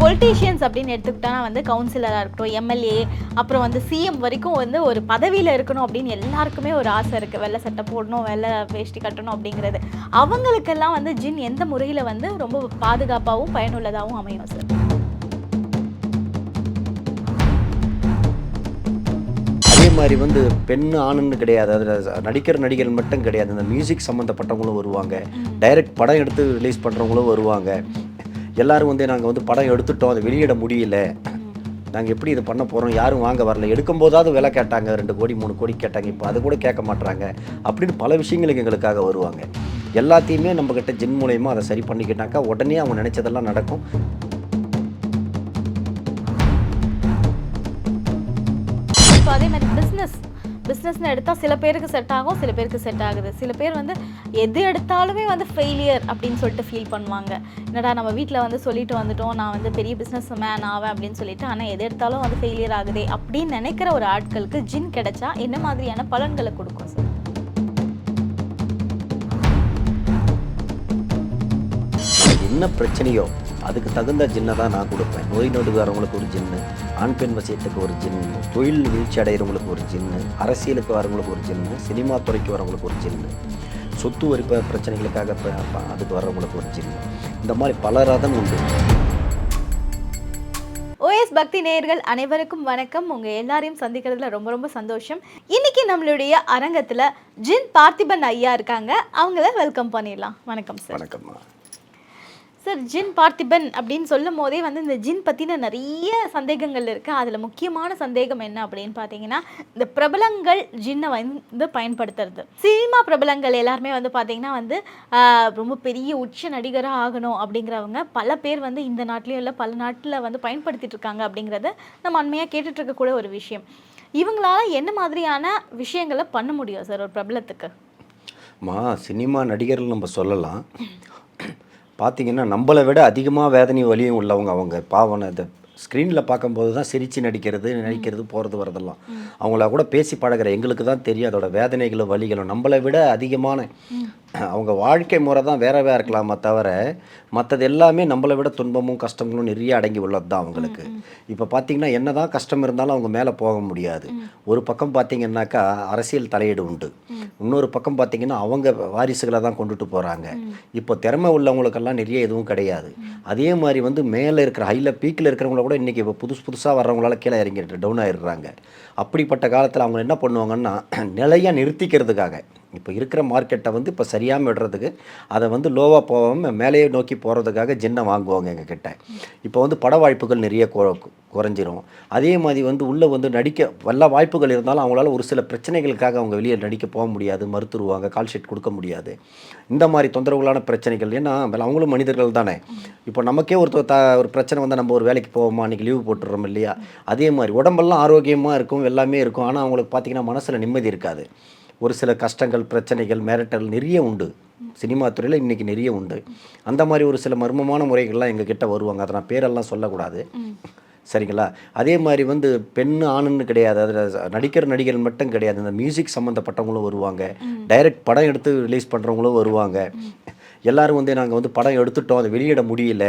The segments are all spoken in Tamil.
பொலிட்டீஷியன்ஸ் அப்படின்னு எடுத்துக்கிட்டா வந்து கவுன்சிலராக இருக்கட்டும், எம்எல்ஏ, அப்புறம் வந்து சிஎம் வரைக்கும் வந்து ஒரு பதவியில் இருக்கணும் அப்படின்னு எல்லாருக்குமே ஒரு ஆசை இருக்குது. வெள்ளை சட்டை போடணும், வெள்ளை வேஷ்டி கட்டணும் அப்படிங்கிறது. அவங்களுக்கெல்லாம் வந்து ஜின் எந்த முறையில் வந்து ரொம்ப பாதுகாப்பாகவும் பயனுள்ளதாகவும் அமையும் சார்? அதே மாதிரி வந்து பெண் ஆணுன்னு கிடையாது, அதில் நடிகர்கள் மட்டும் கிடையாது, இந்த மியூசிக் சம்மந்தப்பட்டவங்களும் வருவாங்க, டைரக்ட் படம் எடுத்து ரிலீஸ் பண்ணுறவங்களும் வருவாங்க. எல்லோரும் வந்து நாங்கள் வந்து படம் எடுத்துட்டோம், அதை வெளியிட முடியல, நாங்கள் எப்படி இது பண்ண போகிறோம், யாரும் வாங்க வரல, எடுக்கும்போதாவது விலை கேட்டாங்க, 2 கோடி 3 கோடி கேட்டாங்க, இப்போ அது கூட கேட்க மாட்றாங்க அப்படின்னு பல விஷயங்களுக்கு எங்களுக்காக வருவாங்க. எல்லாத்தையுமே நம்மக்கிட்ட ஜின் மூலயமா அதை சரி பண்ணிக்கிட்டாக்கா உடனே அவங்க நினச்சதெல்லாம் நடக்கும். அதே மாதிரி பிஸ்னஸ்னு எடுத்தால் சில பேருக்கு செட் ஆகும், சில பேருக்கு செட் ஆகுது. சில பேர் வந்து எது எடுத்தாலுமே வந்து ஃபெயிலியர் அப்படின்னு சொல்லிட்டு ஃபீல் பண்ணுவாங்க. என்னடா நம்ம வீட்டில் வந்து சொல்லிட்டு வந்துட்டோம், நான் வந்து பெரிய பிஸ்னஸ் மேன் ஆவேன் அப்படின்னு சொல்லிட்டு, ஆனால் எது எடுத்தாலும் வந்து ஃபெயிலியர் ஆகுதே அப்படின்னு நினைக்கிற ஒரு ஆட்களுக்கு ஜின் கிடைச்சா என்ன மாதிரியான பலன்களை கொடுக்கும் சார்? என்ன பிரச்சனையோ அதுக்கு தகுந்த ஜின்னை தான் நான் கொடுப்பேன். நோய் நொடி வரவங்களுக்கு ஒரு ஜின்னு, ஆண் பெண் வசியத்துக்கு ஒரு ஜின்னு, தொழில் வீழ்ச்சி அடைகிறவங்களுக்கு ஒரு ஜின்னு, அரசியலுக்கு வரவங்களுக்கு ஒரு ஜின்னு, சினிமா துறைக்கு வரவங்களுக்கு ஒரு ஜின்னு, சொத்து வரி பிரச்சனைகளுக்காக அதுக்கு வர்றவங்களுக்கு ஒரு ஜின்னு, இந்த மாதிரி பல ரதம் உண்டு. ஓஎஸ் பக்தி நேயர்கள் அனைவருக்கும் வணக்கம். உங்கள் எல்லாரையும் சந்திக்கிறதுல ரொம்ப ரொம்ப சந்தோஷம். இன்னைக்கு நம்மளுடைய அரங்கத்தில் ஜின் பார்த்திபன் ஐயா இருக்காங்க. அவங்கள வெல்கம் பண்ணிடலாம். வணக்கம் சார். வணக்கம்மா சார். ஜின் பார்த்திபன் அப்படின்னு சொல்லும் போதே வந்து இந்த ஜின் பற்றின நிறைய சந்தேகங்கள் இருக்குது. அதில் முக்கியமான சந்தேகம் என்ன அப்படின்னு பார்த்தீங்கன்னா, இந்த பிரபலங்கள் ஜின்னை வந்து பயன்படுத்துறது. சினிமா பிரபலங்கள் எல்லாருமே வந்து பார்த்தீங்கன்னா வந்து ரொம்ப பெரிய உச்ச நடிகராக ஆகணும் அப்படிங்கிறவங்க பல பேர் வந்து இந்த நாட்டிலையும் இல்லை பல நாட்டில் வந்து பயன்படுத்திட்டு இருக்காங்க அப்படிங்கிறத நம்ம அண்மையாக கேட்டுட்ருக்கக்கூடிய ஒரு விஷயம். இவங்களால என்ன மாதிரியான விஷயங்களை பண்ண முடியும் சார் ஒரு பிரபலத்துக்கு? சினிமா நடிகர்கள் நம்ம சொல்லலாம். பார்த்திங்கன்னா நம்மளை விட அதிகமாக வேதனை வலியும் உள்ளவங்க அவங்க. பாவனை அதை ஸ்க்ரீனில் பார்க்கும்போது தான் சிரித்து நடிக்கிறது போகிறது வரதெல்லாம் அவங்கள கூட பேசி பழகிற எங்களுக்கு தான் தெரியும் அதோட வேதனைகளும் வலிகளும். நம்மளை விட அதிகமான அவங்க வாழ்க்கை முறை தான் வேறவே இருக்கலாமா தவிர மற்றது எல்லாமே நம்மளை விட துன்பமும் கஷ்டங்களும் நிறைய அடங்கி உள்ளது தான் அவங்களுக்கு. இப்போ பார்த்திங்கன்னா என்ன தான் கஷ்டம் இருந்தாலும் அவங்க மேலே போக முடியாது. ஒரு பக்கம் பார்த்திங்கன்னாக்கா அரசியல் தலையீடு உண்டு, இன்னொரு பக்கம் பார்த்திங்கன்னா அவங்க வாரிசுகளை தான் கொண்டுட்டு போகிறாங்க. இப்போ திறமை உள்ளவங்களுக்கெல்லாம் நிறைய எதுவும் கிடையாது. அதே மாதிரி வந்து மேலே இருக்கிற ஹையில் பீக்கில் இருக்கிறவங்கள கூட இன்றைக்கி இப்போ புதுசாக வர்றவங்களால கீழே இறங்கிட்டு டவுன் ஆகிடுறாங்க. அப்படிப்பட்ட காலத்தில் அவங்க என்ன பண்ணுவாங்கன்னா நிலையாக நிறுத்திக்கிறதுக்காக இப்போ இருக்கிற மார்க்கெட்டை வந்து இப்போ சரியாக விடுறதுக்கு அதை வந்து லோவாக போகாமல் மேலேயே நோக்கி போகிறதுக்காக ஜின்னை வாங்குவாங்க எங்ககிட்ட. இப்போ வந்து பட வாய்ப்புகள் நிறைய குறைஞ்சிரும். அதே மாதிரி வந்து உள்ளே வந்து நடிக்க வல்ல வாய்ப்புகள் இருந்தாலும் அவங்களால ஒரு சில பிரச்சனைகளுக்காக அவங்க வெளியே நடிக்க போக முடியாது, மறுத்துருவாங்க, கால் ஷீட் கொடுக்க முடியாது. இந்த மாதிரி தொந்தரவுகளான பிரச்சனைகள். ஏன்னா அவங்களும் மனிதர்கள் தானே. இப்போ நமக்கே ஒரு பிரச்சனை வந்தால் நம்ம ஒரு வேலைக்கு போவோமா, அன்றைக்கி லீவு போட்டுடுறோம் இல்லையா? அதே மாதிரி உடம்பெல்லாம் ஆரோக்கியமாக இருக்கும், எல்லாமே இருக்கும். ஆனால் அவங்களுக்கு பார்த்திங்கன்னா மனசில் நிம்மதி இருக்காது. ஒரு சில கஷ்டங்கள், பிரச்சனைகள், மிரட்டல் நிறைய உண்டு. சினிமா துறையில் இன்றைக்கி நிறைய உண்டு. அந்த மாதிரி ஒரு சில மர்மமான முறைகள்லாம் எங்கள் கிட்டே வருவாங்க. அதை நான் பேரெல்லாம் சொல்லக்கூடாது, சரிங்களா? அதே மாதிரி வந்து பெண் ஆணுன்னு கிடையாது, அதில் நடிகர்கள் மட்டும் கிடையாது, இந்த மியூசிக் சம்மந்தப்பட்டவங்களும் வருவாங்க, டைரக்ட் படம் எடுத்து ரிலீஸ் பண்ணுறவங்களும் வருவாங்க. எல்லோரும் வந்து நாங்கள் வந்து படம் எடுத்துட்டோம், அதை வெளியிட முடியல,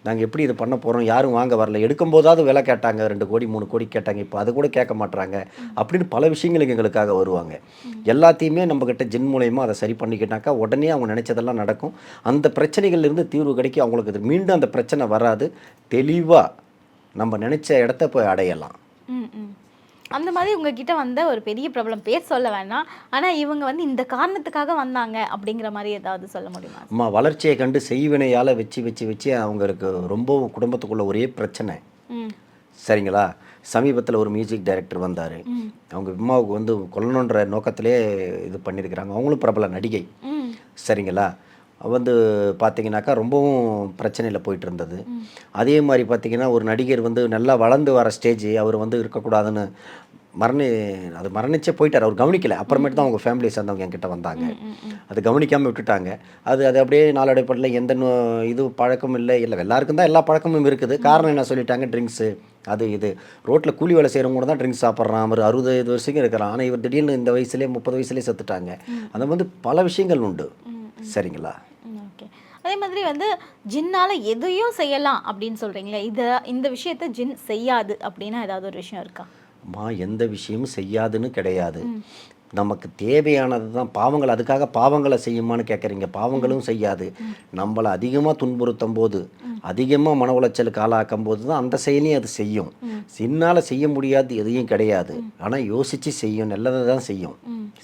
நாங்கள் எப்படி இது பண்ண போகிறோம், யாரும் வாங்க வரல, எடுக்கும்போதாவது விலை கேட்டாங்க, 2 கோடி 3 கோடி கேட்டாங்க, இப்போ அது கூட கேட்க மாட்றாங்க அப்படின்னு பல விஷயங்களுக்கு எங்களுக்காக வருவாங்க. எல்லாத்தையுமே நம்மக்கிட்ட ஜின் மூலயமா அதை சரி பண்ணிக்கிட்டாக்கா உடனே அவங்க நினச்சதெல்லாம் நடக்கும். அந்த பிரச்சனைகள்லேருந்து தீர்வு கிடைக்கும். அவங்களுக்கு மீண்டும் அந்த பிரச்சனை வராது. தெளிவாக நம்ம நினச்ச இடத்த போய் அடையலாம். அந்த மாதிரி உங்ககிட்ட வந்த ஒரு பெரிய ப்ராப்ளம் பேர் சொல்ல வேணாம், ஆனால் இவங்க வந்து இந்த காரணத்துக்காக வந்தாங்க அப்படிங்கிற மாதிரி ஏதாவது சொல்ல முடியுமா? வளர்ச்சியை கண்டு செய்வினையால் வச்சு அவங்களுக்கு ரொம்ப குடும்பத்துக்குள்ள ஒரே பிரச்சனை, சரிங்களா? சமீபத்தில் ஒரு மியூசிக் டைரக்டர் வந்தார். அவங்க அம்மாவுக்கு வந்து கொல்லணுன்ற நோக்கத்திலே இது பண்ணியிருக்கிறாங்க. அவங்களும் பிரபல நடிகை, சரிங்களா? வந்து பார்த்திங்கனாக்கா ரொம்பவும் பிரச்சனையில் போயிட்டு இருந்தது. அதே மாதிரி பார்த்திங்கன்னா ஒரு நடிகர் வந்து நல்லா வளர்ந்து வர ஸ்டேஜ் அவர் வந்து இருக்கக்கூடாதுன்னு மரணிச்சே போயிட்டார். அவர் கவனிக்கலை. அப்புறமேட்டு தான் அவங்க ஃபேமிலியை சேர்ந்தவங்க என்கிட்ட வந்தாங்க. அது கவனிக்காமல் விட்டுட்டாங்க. அது அப்படியே நாளடைப்படல எந்த இது பழக்கமும் இல்லை. எல்லாருக்கும் தான் எல்லா பழக்கமும் இருக்குது. காரணம் என்ன சொல்லிட்டாங்க, ட்ரிங்க்ஸு அது இது. ரோட்டில் கூலி வேலை செய்கிறவங்க கூட தான் ட்ரிங்க்ஸ் சாப்பிட்றான். அவர் 65 வருஷம் இருக்கிறான். ஆனால் இவர் திடீர்னு இந்த வயசுலேயே 30 வயசுலேயே செத்துட்டாங்க. அது வந்து பல விஷயங்கள் உண்டு, சரிங்களா? ஓகே. அதே மாதிரி வந்து ஜின்னால எதையும் செய்யலாம் அப்படின்னு சொல்றீங்களே, இந்த விஷயத்த ஜின் செய்யாது அப்படின்னா ஏதாவது ஒரு விஷயம் இருக்கா? அம்மா எந்த விஷயமும் செய்யாதுன்னு கிடையாது. நமக்கு தேவையானது தான். பாவங்கள் அதுக்காக பாவங்களை செய்யுமான்னு கேட்குறீங்க. பாவங்களும் செய்யாது. நம்மள அதிகமாக துன்புறுத்தும் போது, அதிகமாக மன உளைச்சலுக்கு ஆளாக்கும் போது தான் அந்த செயலையும் அது செய்யும். சின்னால செய்ய முடியாது எதையும் கிடையாது. ஆனால் யோசித்து செய்யும், நல்லதை தான் செய்யும்.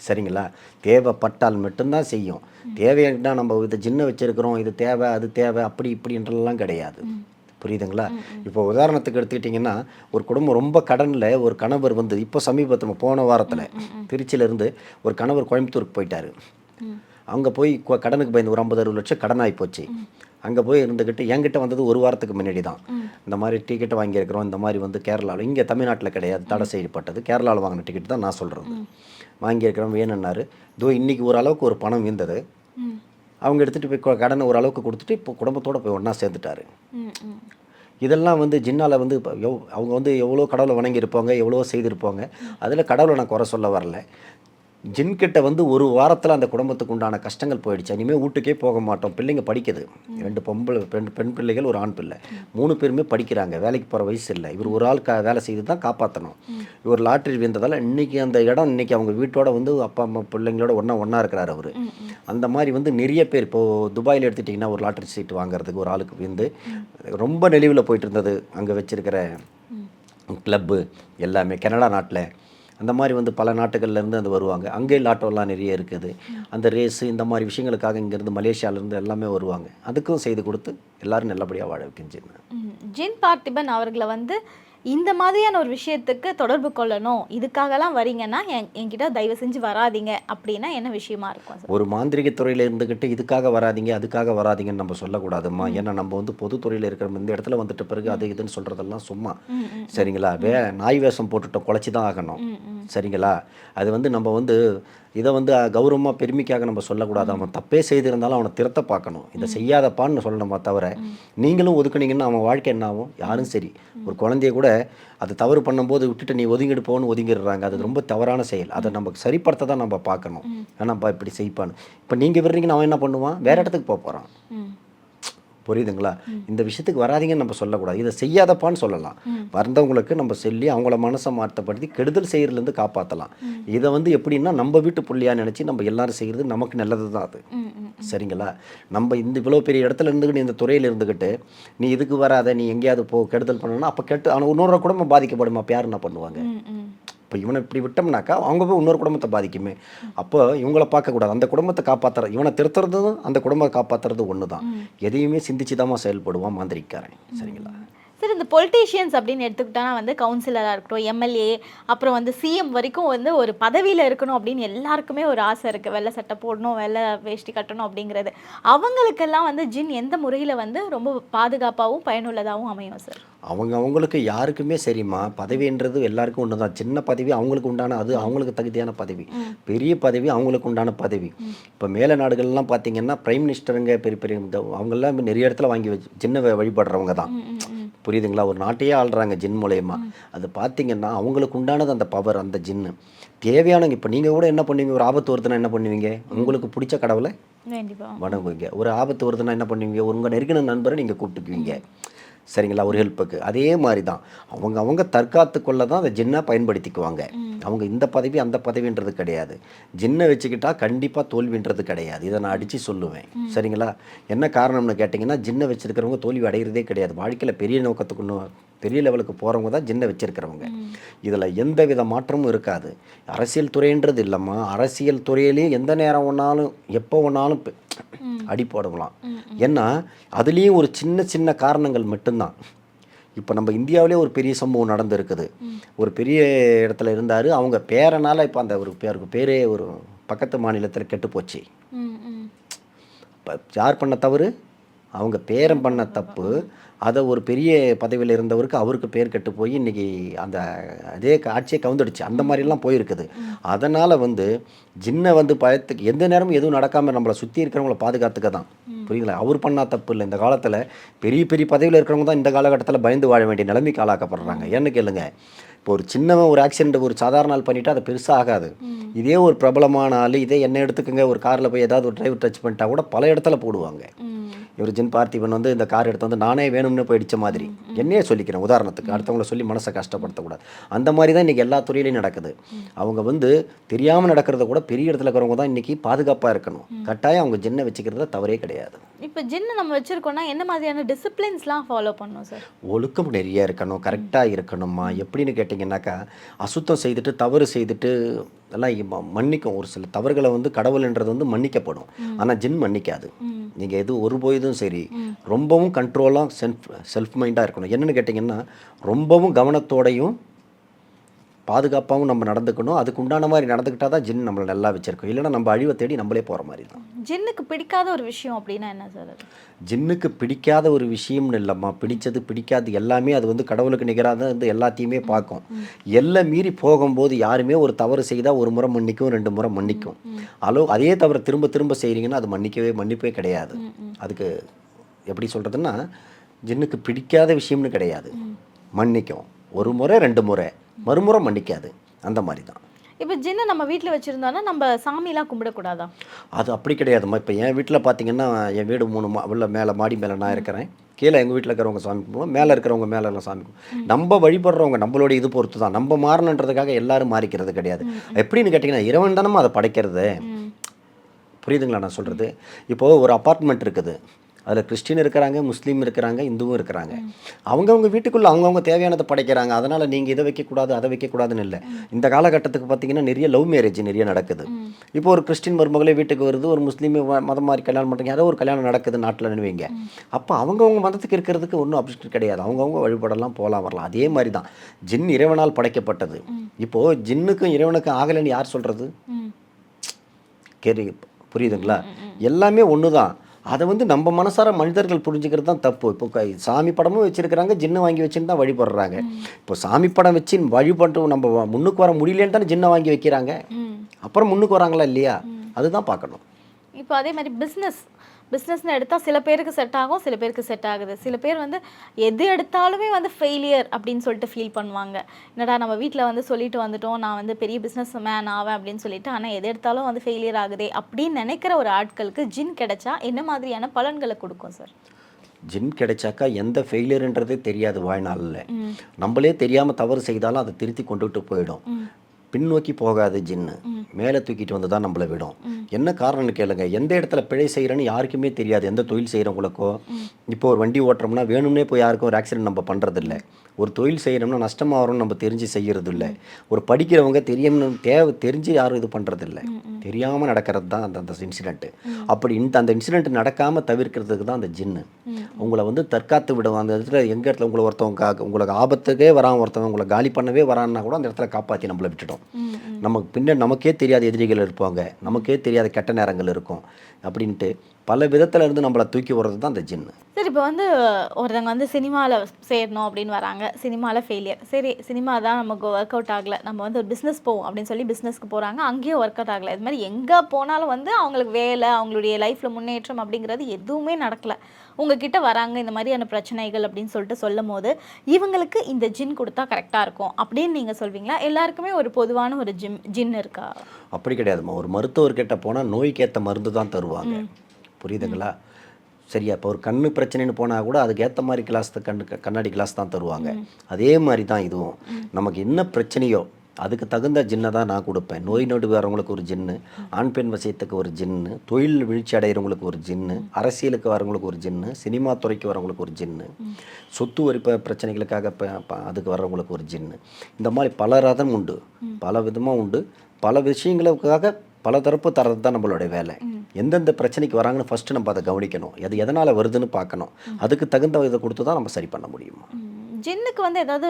சரிங்களா? தேவைப்பட்டால் மட்டும்தான் செய்யும். தேவைன்னா நம்ம இதை ஜின்ன வச்சிருக்கிறோம், இது தேவை அது தேவை அப்படி இப்படின்றலாம் கிடையாது. புரியுதுங்களா? இப்போ உதாரணத்துக்கு எடுத்துக்கிட்டிங்கன்னா, ஒரு குடும்பம் ரொம்ப கடனில் ஒரு கணவர் வந்து இப்போ சமீபத்தில் போன வாரத்தில் திருச்சியிலேருந்து ஒரு கணவர் கோயம்புத்தூருக்கு போயிட்டாரு. அங்கே போய் கடனுக்கு பயந்து ஒரு 50-60 லட்சம் கடன் ஆகி போச்சு. அங்கே போய் இருந்துக்கிட்டு என்கிட்ட வந்தது ஒரு வாரத்துக்கு முன்னாடி தான். இந்த மாதிரி டிக்கெட் வாங்கியிருக்கிறோம், இந்த மாதிரி வந்து கேரளாவில், இங்கே தமிழ்நாட்டில் கிடையாது, தடை செய்யப்பட்டது. கேரளாவில் வாங்கின டிக்கெட் தான் நான் சொல்கிறது. வாங்கியிருக்கிறோம் வேணும்னாரு. இதோ இன்றைக்கி ஓரளவுக்கு ஒரு பணம் இருந்தது. அவங்க எடுத்துகிட்டு போய் கடனை ஓரளவுக்கு கொடுத்துட்டு இப்போ குடும்பத்தோடு போய் ஒன்றா சேர்ந்துட்டாரு. இதெல்லாம் வந்து ஜின்னால் வந்து அவங்க வந்து எவ்வளோ கடவுளை வணங்கியிருப்பாங்க, எவ்வளோ செய்திருப்பாங்க. அதில் கடவுளை நான் குறை சொல்ல வரல. ஜின்கிட்ட வந்து ஒரு வாரத்தில் அந்த குடும்பத்துக்கு உண்டான கஷ்டங்கள் போயிடுச்சு. இனிமேல் வீட்டுக்கே போக மாட்டோம். பிள்ளைங்க படிக்குது. 2 பெண் பிள்ளைகள், ஒரு ஆண் பிள்ளை. 3 பேருமே படிக்கிறாங்க. வேலைக்கு போகிற வயசு இல்லை. இவர் ஒரு ஆள் வேலை செய்து தான் காப்பாற்றணும். இவர் லாட்ரி விழுந்ததால் இன்றைக்கி அந்த இடம் இன்றைக்கி அவங்க வீட்டோட வந்து அப்பா அம்மா பிள்ளைங்களோட ஒன்றா இருக்கிறார் அவர். அந்த மாதிரி வந்து நிறைய பேர் இப்போது துபாயில் எடுத்துட்டிங்கன்னா ஒரு லாட்ரி சீட்டு வாங்குறதுக்கு ஒரு ஆளுக்கு வந்து ரொம்ப நெளிவில் போயிட்டு இருந்தது. அங்கே வச்சுருக்கிற கிளப்பு எல்லாமே கனடா நாட்டில் அந்த மாதிரி வந்து பல நாட்டுகள்லேருந்து அது வருவாங்க. அங்கே லாட்டோலாம் நிறைய இருக்குது. அந்த ரேஸு இந்த மாதிரி விஷயங்களுக்காக இங்கேருந்து மலேசியாவிலேருந்து எல்லாமே வருவாங்க. அதுக்கும் செய்து கொடுத்து எல்லோரும் நல்லபடியாக வாழ வைக்கின்றேன். ஜின் பார்த்திபன் அவர்களை வந்து இந்த மாதிரியான ஒரு விஷயத்துக்கு தொடர்பு கொள்ளணும், இதுக்காகலாம் வரீங்கன்னா என்கிட்ட தயவு செஞ்சு வராதிங்க அப்படின்னா என்ன விஷயமா இருக்கும்? ஒரு மாந்திரிக துறையில் இருந்துக்கிட்டு இதுக்காக வராதிங்க அதுக்காக வராதிங்கன்னு நம்ம சொல்லக்கூடாதும்மா. ஏன்னா நம்ம வந்து பொதுத்துறையில் இருக்கிற இந்த இடத்துல வந்துட்ட பிறகு அது இதுன்னு சொல்கிறதெல்லாம் சும்மா. சரிங்களா? நாய் வேஷம் போட்டுட்டோம், குலைச்சி தான் ஆகணும். சரிங்களா? அது வந்து நம்ம வந்து இதை வந்து கௌரவமாக பெருமைக்காக நம்ம சொல்லக்கூடாது. அவன் தப்பே செய்திருந்தாலும் அவனை திருத்த பார்க்கணும். இதை செய்யாதப்பான்னு சொல்லணுமா தவிர நீங்களும் ஒதுக்குனீங்கன்னா அவன் வாழ்க்கை என்ன ஆகும்? யாரும் சரி, ஒரு குழந்தைய கூட அது தவறு பண்ணும்போது விட்டுட்டு நீ ஒதுங்கிட்டு போகணும்னு ஒதுங்கிடுறாங்க. அது ரொம்ப தவறான செயல். அதை நமக்கு சரிப்படுத்த தான் நம்ம பார்க்கணும். ஏன்னாப்பா இப்படி செய்ப்பான்னு. இப்போ நீங்கள் விடுறீங்கன்னு அவன் என்ன பண்ணுவான்? வேறு இடத்துக்கு போக போகிறான். புரியுதுங்களா? இந்த விஷயத்துக்கு வராதிங்கன்னு நம்ம சொல்லக்கூடாது. இதை செய்யாதப்பான்னு சொல்லலாம். வந்தவங்களுக்கு நம்ம சொல்லி அவங்கள மனசை மாற்றப்படுத்தி கெடுதல் செய்கிறதுலேருந்து காப்பாற்றலாம். இதை வந்து எப்படின்னா நம்ம வீட்டு புள்ளியாக நினச்சி நம்ம எல்லாரும் செய்கிறது நமக்கு நல்லது தான் அது. சரிங்களா? நம்ம இந்த இவ்வளோ பெரிய இடத்துல இருந்துக்கிட்டு இந்த துறையில் இருந்துக்கிட்டு நீ இதுக்கு வராத, நீ எங்கேயாவது கெடுதல் பண்ணணும்னா அப்போ ஆனால் இன்னொரு குடும்பம் பாதிக்கப்படும். அப்போ யார் என்ன பண்ணுவாங்க? இப்போ இவனை இப்படி விட்டோம்னாக்கா அவங்க போய் இன்னொரு குடும்பத்தை பாதிக்குமே. அப்போ இவங்கள பார்க்கக்கூடாது. அந்த குடும்பத்தை காப்பாற்றுறது, இவனை திருத்துறதும் அந்த குடும்பத்தை காப்பாற்றுறது ஒன்று தான். எதையுமே சிந்திச்சு தான் செயல்படுவான் மாந்திரிக்காரன். சரிங்களா? சரி, இந்த பொலிட்டீஷியன்ஸ் அப்படின்னு எடுத்துக்கிட்டோன்னா வந்து கவுன்சிலராக இருக்கட்டும், எம்எல்ஏ, அப்புறம் வந்து சிஎம் வரைக்கும் வந்து ஒரு பதவியில் இருக்கணும் அப்படின்னு எல்லாருக்குமே ஒரு ஆசை இருக்குது. வெள்ளை சட்டை போடணும், வெள்ளை வேஷ்டி கட்டணும் அப்படிங்கிறது. அவங்களுக்கெல்லாம் வந்து ஜின் எந்த முறையில் வந்து ரொம்ப பாதுகாப்பாகவும் பயனுள்ளதாகவும் அமையும் சார்? அவங்களுக்கு யாருக்குமே சரிம்மா. பதவின்றது எல்லாருக்கும் ஒன்று தான். சின்ன பதவி அவங்களுக்கு உண்டான, அது அவங்களுக்கு தகுதியான பதவி. பெரிய பதவி அவங்களுக்கு உண்டான பதவி. இப்போ மேல நாடுகள்லாம் பார்த்தீங்கன்னா பிரைம் மினிஸ்டருங்க பெரிய பெரிய அவங்கெல்லாம் நிறைய இடத்துல வாங்கி வச்சு சின்ன வழிபடுறவங்க தான். புரியுதுங்களா? ஒரு நாட்டையே ஆள்றாங்க ஜின் மூலயமா. அது பார்த்தீங்கன்னா அவங்களுக்கு உண்டானது அந்த பவர், அந்த ஜின்னு தேவையானவங்க. இப்போ நீங்கள் கூட என்ன பண்ணுவீங்க? ஒரு ஆபத்து வருதுன்னா என்ன பண்ணுவீங்க? உங்களுக்கு பிடிச்ச கடவுளை வணங்குவீங்க. ஒரு ஆபத்து வருதுன்னா என்ன பண்ணுவீங்க? உங்கள் நெருங்கின நண்பரை நீங்கள் கூப்பிட்டுக்குவீங்க. சரிங்களா? ஒரு ஹெல்ப்புக்கு. அதே மாதிரி தான் அவங்க தற்காத்து கொள்ள தான் அதை ஜின்னை பயன்படுத்திக்குவாங்க. அவங்க இந்த பதவி அந்த பதவின்றது கிடையாது. ஜின்னை வச்சுக்கிட்டா கண்டிப்பாக தோல்வின்றது கிடையாது. இதை நான் அடித்து சொல்லுவேன். சரிங்களா? என்ன காரணம்னு கேட்டிங்கன்னா, ஜின்னை வச்சுருக்கிறவங்க தோல்வி அடைகிறதே கிடையாது. வாழ்க்கையில் பெரிய நோக்கத்துக்கு பெரிய லெவலுக்கு போகிறவங்க தான் ஜின்னை வச்சுருக்கிறவங்க. இதில் எந்த வித மாற்றமும் இருக்காது. அரசியல் துறைன்றது இல்லைம்மா. அரசியல் துறையிலையும் எந்த நேரம் ஒன்றாலும் எப்போ ஒன்றாலும் அடி போடலாம். ஏன்னா அதுலேயும் ஒரு சின்ன சின்ன காரணங்கள் மட்டும்தான். இப்போ நம்ம இந்தியாவிலே ஒரு பெரிய சம்பவம் நடந்துருக்குது. ஒரு பெரிய இடத்துல இருந்தார். அவங்க பேரனால் இப்போ அந்த ஒரு பேரே ஒரு பக்கத்து மாநிலத்தில் கெட்டு போச்சு. இப்போ யார் பண்ண தவறு? அவங்க பேரன் பண்ண தப்பு. அதை ஒரு பெரிய பதவியில் இருந்தவருக்கு அவருக்கு பேர் கெட்டு போய் இன்றைக்கி அந்த அதே ஆட்சியை கவுந்துடுச்சு. அந்த மாதிரிலாம் போயிருக்குது. அதனால் வந்து ஜின்னை வந்து பயத்துக்கு எந்த நேரமும் எதுவும் நடக்காமல் நம்மளை சுற்றி இருக்கிறவங்கள பாதுகாத்துக்க தான். புரியுங்களா? அவர் பண்ணால் தப்பு இல்லை. இந்த காலத்தில் பெரிய பெரிய பதவியில் இருக்கிறவங்க தான் இந்த காலகட்டத்தில் பயந்து வாழ வேண்டிய நிலைமைக்கு ஆளாக்கப்படுறாங்க. ஏன்னு கேளுங்க, இப்போ ஒரு சின்னவன் ஒரு ஆக்சிடென்ட் ஒரு சாதாரண ஆள் பண்ணிவிட்டு அது பெருசாக ஆகாது. இதே ஒரு பிரபலமான ஆள், இதே என்ன எடுத்துக்கங்க, ஒரு காரில் போய் ஏதாவது ஒரு டிரைவர் டச் பண்ணிட்டா கூட பல இடத்துல போடுவாங்க. இவர் ஜின் பார்த்திபன் வந்து இந்த கார் எடுத்து வந்து நானே வேணும்னு போய் அடித்த மாதிரி, என்னையே சொல்லிக்கிறேன் உதாரணத்துக்கு, அடுத்தவங்கள சொல்லி மனசை கஷ்டப்படுத்தக்கூடாது. அந்த மாதிரி தான் இன்றைக்கி எல்லா துறையிலையும் நடக்குது. அவங்க வந்து தெரியாமல் நடக்கிறத கூட பெரிய இடத்துல இருக்கிறவங்க தான் இன்றைக்கி பாதுகாப்பாக இருக்கணும். கட்டாயம் அவங்க ஜின்னை வச்சுக்கிறதுல தவறே கிடையாது. இப்போ ஜின்னு நம்ம வச்சுருக்கோன்னா என்ன மாதிரியான டிசிப்ளின்ஸ்லாம் ஃபாலோ பண்ணணும் சார்? ஒழுக்கம் நிறைய இருக்கணும், கரெக்டாக இருக்கணும்மா. எப்படின்னு கேட்டிங்கன்னாக்கா, அசுத்தம் செய்துட்டு தவறு செய்துட்டு எல்லாம் மன்னிக்கும். ஒரு சில தவறுகளை வந்து கடவுள்ன்றது வந்து மன்னிக்கப்படும், ஆனால் ஜின் மன்னிக்காது. நீங்கள் எது ஒரு போதும் சரி, ரொம்பவும் கண்ட்ரோலாக செல்ஃப் மைண்டாக இருக்கணும். என்னென்னு கேட்டிங்கன்னா, ரொம்பவும் கவனத்தோடையும் பாதுகாப்பாகவும் நம்ம நடந்துக்கணும். அதுக்கு உண்டான மாதிரி நடந்துக்கிட்டால் தான் ஜின் நம்மளை நல்லா வச்சிருக்கோம். இல்லைன்னா நம்ம அழிவை தேடி நம்மளே போகிற மாதிரி தான். ஜின்னுக்கு பிடிக்காத ஒரு விஷயம் அப்படின்னா என்ன சார் அது? ஜின்னுக்கு பிடிக்காத ஒரு விஷயம்னு இல்லைம்மா, பிடிச்சது பிடிக்காது எல்லாமே அது வந்து கடவுளுக்கு நிகராக தான் வந்து எல்லாத்தையுமே பார்க்கும். எல்லாம் மீறி போகும்போது யாருமே ஒரு தவறு செய்தால் ஒரு முறை மன்னிக்கும், 2 முறை மன்னிக்கும். அதே தவிர திரும்ப திரும்ப செய்கிறீங்கன்னா அது மன்னிப்பே கிடையாது. அதுக்கு எப்படி சொல்கிறதுன்னா, ஜின்னுக்கு பிடிக்காத விஷயம்னு கிடையாது, மன்னிக்கும். ஒரு முறை 2 முறை, மறுமுறை மன்னிக்காது. அந்த மாதிரி தான். இப்போ ஜின்னை நம்ம வீட்டில் வச்சுருந்தோன்னா நம்ம சாமிலாம் கும்பிடக்கூடாதா? அது அப்படி கிடையாதும்மா. இப்போ என் வீட்டில் பார்த்தீங்கன்னா, என் வீடு 3 உள்ள மேலே மாடி மேலே நான் இருக்கிறேன், கீழே எங்கள் வீட்டில் இருக்கிறவங்க சாமி கும்பிடுவோம், மேலே இருக்கிறவங்க மேலே எல்லாம் சாமி கும்பிடுவோம். நம்ம வழிபடுறவங்க நம்மளோட இது பொறுத்து தான். நம்ம மாறணுன்றதுக்காக எல்லாரும் மாறிக்கிறது கிடையாது. எப்படின்னு கேட்டிங்கன்னா, இறைவன் தானே அதை படைக்கிறது. புரியுதுங்களா நான் சொல்கிறது? இப்போது ஒரு அப்பார்ட்மெண்ட் இருக்குது, அதில் கிறிஸ்டின் இருக்கிறாங்க, முஸ்லீம் இருக்கிறாங்க, இந்துவும் இருக்கிறாங்க. அவங்கவுங்க வீட்டுக்குள்ளே அவங்கவுங்க தேவையானதை படைக்கிறாங்க. அதனால் நீங்கள் இதை வைக்கக்கூடாது அதை வைக்கக்கூடாதுன்னு இல்லை. இந்த காலகட்டத்துக்கு பார்த்தீங்கன்னா நிறைய லவ் மேரேஜ் நிறைய நடக்குது. இப்போ ஒரு கிறிஸ்டின் மருமகளே வீட்டுக்கு வருது, ஒரு முஸ்லீம் மதம் மாதிரி கல்யாணம் பண்ணுறாங்க, யாரோ ஒரு கல்யாணம் நடக்குது நாட்டில் நினைவீங்க. அப்போ அவங்கவுங்க மதத்துக்கு இருக்கிறதுக்கு ஒன்றும் அப்செக்ட் கிடையாது. அவங்கவுங்க வழிபடலாம், போகலாம், வரலாம். அதே மாதிரி தான் ஜின் இறைவனால் படைக்கப்பட்டது. இப்போது ஜின்னுக்கும் இறைவனுக்கும் ஆகலைன்னு யார் சொல்கிறது? புரியுதுங்களா? எல்லாமே ஒன்று தான். அதை வந்து நம்ம மனசார மனிதர்கள் புரிஞ்சுக்கிறது தான் தப்பு. இப்போ சாமி படமும் வச்சுருக்கிறாங்க, ஜின்னை வாங்கி வச்சுன்னு தான் வழிபடுறாங்க. இப்போ சாமி படம் வச்சு வழிபட்டு நம்ம முன்னுக்கு வர முடியலன்னு தானே ஜின்னை வாங்கி வைக்கிறாங்க. அப்புறம் முன்னுக்கு வராங்களா இல்லையா, அதுதான் பார்க்கணும். இப்போ அதே மாதிரி பிஸ்னஸ்னு எடுத்தால் சில பேருக்கு செட் ஆகும், சில பேருக்கு செட் ஆகுது. சில பேர் வந்து எது எடுத்தாலுமே வந்து ஃபெயிலியர் அப்படின்னு சொல்லிட்டு ஃபீல் பண்ணுவாங்க. என்னடா நம்ம வீட்டில் வந்து சொல்லிட்டு வந்துட்டோம், நான் வந்து பெரிய பிஸ்னஸ் மேன் ஆவேன் அப்படின்னு சொல்லிட்டு, ஆனால் எது எடுத்தாலும் வந்து ஃபெயிலியர் ஆகுதே அப்படின்னு நினைக்கிற ஒரு ஆட்களுக்கு ஜின் கிடைச்சா என்ன மாதிரியான பலன்களை கொடுக்கும் சார்? ஜின் கிடைச்சாக்கா எந்த ஃபெயிலியர்ன்றதே தெரியாது வாழ்நாளில். நம்மளே தெரியாமல் தவறு செய்தாலும் அதை திருத்தி கொண்டுட்டு போயிடும். பின்னோக்கி போகாது ஜின்னு, மேலே தூக்கிட்டு வந்து தான் நம்மளை விடும். என்ன காரணம்னு கேளுங்க. எந்த இடத்துல பிழை செய்கிறேன்னு யாருக்குமே தெரியாது. எந்த தொழில் செய்கிறவங்களுக்கோ, இப்போ ஒரு வண்டி ஓட்டுறோம்னா வேணும்னே போய் யாருக்கும் ஒரு ஆக்சிடென்ட் நம்ம பண்ணுறதில்ல. ஒரு தொழில் செய்கிறோம்னா நஷ்டமாக வரும்னு நம்ம தெரிஞ்சு செய்கிறது இல்லை. ஒரு படிக்கிறவங்க தெரிஞ்சு யாரும் இது பண்ணுறதில்ல. தெரியாமல் நடக்கிறது தான் அந்த இன்சிடென்ட்டு. அப்படி அந்த இன்சிடென்ட் நடக்காமல் தவிர்க்கிறதுக்கு தான் அந்த ஜின்னு உங்களை வந்து தற்காத்து விடும். அந்த இடத்துல எங்கள் இடத்துல உங்களை ஒருத்தவங்க உங்களுக்கு ஆபத்துக்கே வராமல் ஒருத்தவங்க உங்களை காலி பண்ணவே வரான்னா கூட அந்த இடத்துல காப்பாற்றி நம்மளை விட்டுட்டோம். நமக்கு நமக்கே தெரியாத எதிரிகள் இருப்பாங்க, நமக்கே தெரியாத கெட்ட நேரங்கள் இருக்கும். அப்படின்ட்டு பல விதத்தில் இருந்து நம்மளை தூக்கி வர்றது தான் அந்த ஜின்னு. சரி, இப்போ வந்து ஒருத்தவங்க வந்து சினிமாவில் சேரணும் அப்படின்னு வராங்க, சினிமாவில் ஃபெயிலியர். சரி, சினிமா தான் நமக்கு ஒர்க் அவுட் ஆகலை, நம்ம வந்து ஒரு பிஸ்னஸ் போவோம் அப்படின்னு சொல்லி பிஸ்னஸ்க்கு போகிறாங்க, அங்கேயும் ஒர்க் அவுட் ஆகலை. இது மாதிரி எங்கே போனாலும் வந்து அவங்களுக்கு வேலை, அவங்களுடைய லைஃப்பில் முன்னேற்றம் அப்படிங்கிறது எதுவுமே நடக்கலை. உங்ககிட்ட வராங்க இந்த மாதிரியான பிரச்சனைகள் அப்படின்னு சொல்லிட்டு சொல்லும் போது, இவங்களுக்கு இந்த ஜின் கொடுத்தா கரெக்டாக இருக்கும் அப்படின்னு நீங்கள் சொல்வீங்களா? எல்லாருக்குமே ஒரு பொதுவான ஒரு ஜின் இருக்கா? அப்படி கிடையாதுமா. ஒரு மருத்துவர்கிட்ட போனால் நோய்க்கேற்ற மருந்து தான் தருவாங்க. புரியுதுங்களா? சரியா? இப்போ ஒரு கண்ணு பிரச்சனைன்னு போனால் கூட அதுக்கு ஏற்ற மாதிரி கண்ணாடி கிளாஸ் தான் தருவாங்க. அதே மாதிரி தான் இதுவும். நமக்கு என்ன பிரச்சனையோ அதுக்கு தகுந்த ஜின்னை தான் நான் கொடுப்பேன். நோய் நொடி வரவங்களுக்கு ஒரு ஜின்னு, ஆண் பெண் விஷயத்துக்கு ஒரு ஜின்னு, தொழில் வீழ்ச்சி அடைகிறவங்களுக்கு ஒரு ஜின்னு, அரசியலுக்கு வரவங்களுக்கு ஒரு ஜின்னு, சினிமா துறைக்கு வரவங்களுக்கு ஒரு ஜின்னு, சொத்து வரி பிரச்சனைகளுக்காக அதுக்கு வர்றவங்களுக்கு ஒரு ஜின்னு. இந்த மாதிரி பல ரதம் உண்டு, பல விதமாக உண்டு. பல விஷயங்களுக்காக பல தரப்பு தரது தான் நம்மளோட வேலை. எந்தெந்த பிரச்சனைக்கு வராங்கன்னு ஃபஸ்ட்டு நம்ம அதை கவனிக்கணும். அது எதனால் வருதுன்னு பார்க்கணும். அதுக்கு தகுந்த இதை கொடுத்து தான் நம்ம சரி பண்ண முடியுமா. ஜின்னுக்கு வந்து ஏதாவது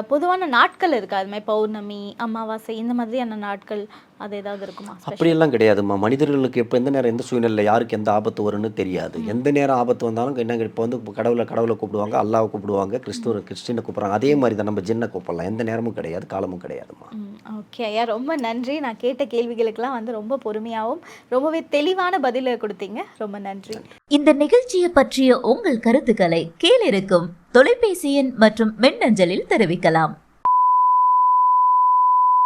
பொதுவான நாட்கள் இருக்கா? அது மாதிரி பௌர்ணமி, அமாவாசை இந்த மாதிரியான நாட்கள் அது ஏதாவது இருக்குமா? அப்படியெல்லாம் கிடையாதுமா. மனிதர்களுக்கு எப்போ எந்த நேரம் எந்த சூழ்நிலை யாருக்கு எந்த ஆபத்து வரும்னு தெரியாது. எந்த நேரம் ஆபத்து வந்தாலும் என்ன இப்போ வந்து கடவுளை கூப்பிடுவாங்க, அல்லாவை கூப்பிடுவாங்க, கிறிஸ்டினை கூப்பிட்றாங்க. அதே மாதிரி தான் நம்ம ஜின்னை கூப்பிடலாம். எந்த நேரமும் கிடையாது, காலமும் கிடையாதுமா. ஓகே ஐயா, ரொம்ப நன்றி. நான் கேட்ட கேள்விகளுக்கெல்லாம் வந்து ரொம்ப பொறுமையாகவும் ரொம்பவே தெளிவான பதிலை கொடுத்தீங்க. ரொம்ப நன்றி. இந்த நிகழ்ச்சியை பற்றிய உங்கள் கருத்துக்களை கீழிருக்கும் தொலைபேசி எண் மற்றும் மின்னஞ்சலில் தெரிவிக்கலாம்.